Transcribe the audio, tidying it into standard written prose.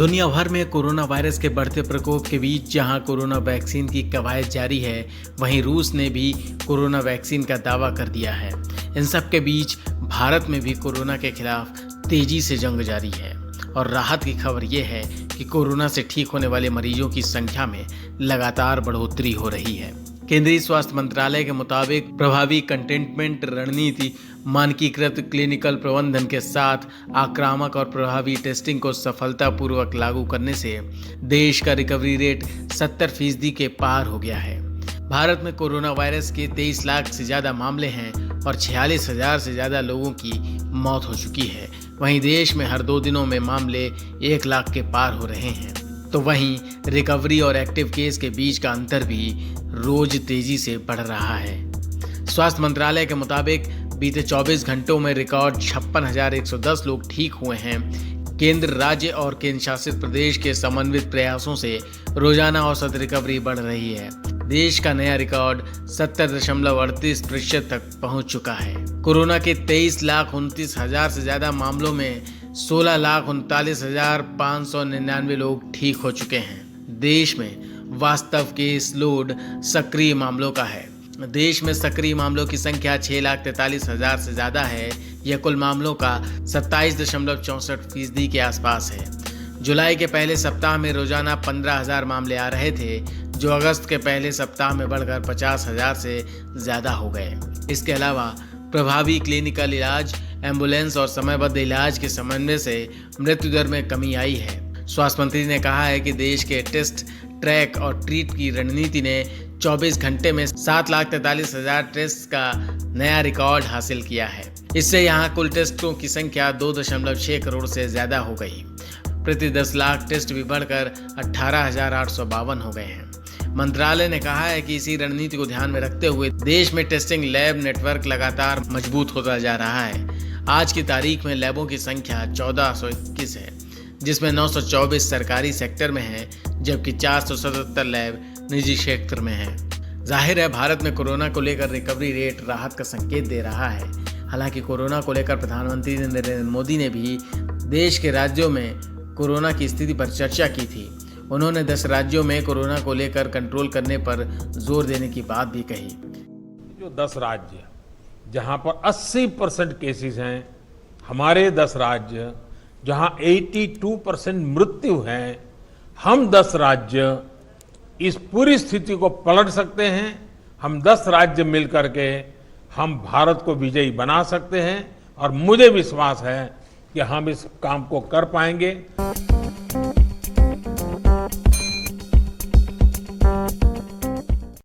दुनिया भर में कोरोना वायरस के बढ़ते प्रकोप के बीच जहां कोरोना वैक्सीन की कवायद जारी है, वहीं रूस ने भी कोरोना वैक्सीन का दावा कर दिया है। इन सब के बीच भारत में भी कोरोना के खिलाफ तेजी से जंग जारी है और राहत की खबर यह है कि कोरोना से ठीक होने वाले मरीजों की संख्या में लगातार बढ़ोतरी हो रही है। केंद्रीय स्वास्थ्य मंत्रालय के मुताबिक प्रभावी कंटेनमेंट रणनीति, मानकीकृत क्लिनिकल प्रबंधन के साथ आक्रामक और प्रभावी टेस्टिंग को सफलतापूर्वक लागू करने से देश का रिकवरी रेट 70% के पार हो गया है। भारत में कोरोना वायरस के 23 लाख से ज़्यादा मामले हैं और 46,000 से ज़्यादा लोगों की मौत हो चुकी है। वहीं देश में हर 2 दिनों में मामले 1 लाख के पार हो रहे हैं। तो वहीं रिकवरी और एक्टिव केस के बीच का अंतर भी रोज तेजी से बढ़ रहा है। स्वास्थ्य मंत्रालय के मुताबिक बीते 24 घंटों में रिकॉर्ड 56,110 लोग ठीक हुए हैं। केंद्र, राज्य और केंद्र शासित प्रदेश के समन्वित प्रयासों से रोजाना औसत रिकवरी बढ़ रही है। देश का नया रिकॉर्ड 70.38% तक पहुंच चुका है। कोरोना के 23,29,000 से ज्यादा मामलों में 16,39,599 लोग ठीक हो चुके हैं। देश में वास्तव केस लोड सक्रिय मामलों का है। देश में सक्रिय मामलों की संख्या 6,43,000 से ज्यादा है। यह कुल मामलों का 27.64% के आसपास है। जुलाई के पहले सप्ताह में रोजाना 15,000 मामले आ रहे थे, जो अगस्त के पहले सप्ताह में बढ़कर 50,000 से ज्यादा हो गए। इसके अलावा प्रभावी क्लिनिकल इलाज, एम्बुलेंस और समयबद्ध इलाज के समन्वय से मृत्यु दर में कमी आई है। स्वास्थ्य मंत्री ने कहा है कि देश के टेस्ट, ट्रैक और ट्रीट की रणनीति ने 24 घंटे में 7,43,000 टेस्ट का नया रिकॉर्ड हासिल किया है। इससे यहाँ कुल टेस्टों की संख्या 2.6 करोड़ से ज्यादा हो गई। प्रति 10 लाख टेस्ट भी बढ़कर 18,852 हो गए हैं। मंत्रालय ने कहा है कि इसी रणनीति को ध्यान में रखते हुए देश में टेस्टिंग लैब नेटवर्क लगातार मजबूत होता जा रहा है। आज की तारीख में लैबों की संख्या 1421 है, जिसमें 924 सरकारी सेक्टर में है, जबकि 477 लैब निजी क्षेत्र में है। जाहिर है, भारत में कोरोना को लेकर रिकवरी रेट राहत का संकेत दे रहा है। हालांकि कोरोना को लेकर प्रधानमंत्री नरेंद्र मोदी ने भी देश के राज्यों में कोरोना की स्थिति पर चर्चा की थी। उन्होंने 10 राज्यों में कोरोना को लेकर कंट्रोल करने पर जोर देने की बात भी कही। जो 10 राज्य जहां पर 80% केसेस हैं, हमारे 10 राज्य जहां 82% मृत्यु है, हम 10 राज्य इस पूरी स्थिति को पलट सकते हैं। हम 10 राज्य मिलकर के हम भारत को विजयी बना सकते हैं और मुझे विश्वास है कि हम इस काम को कर पाएंगे।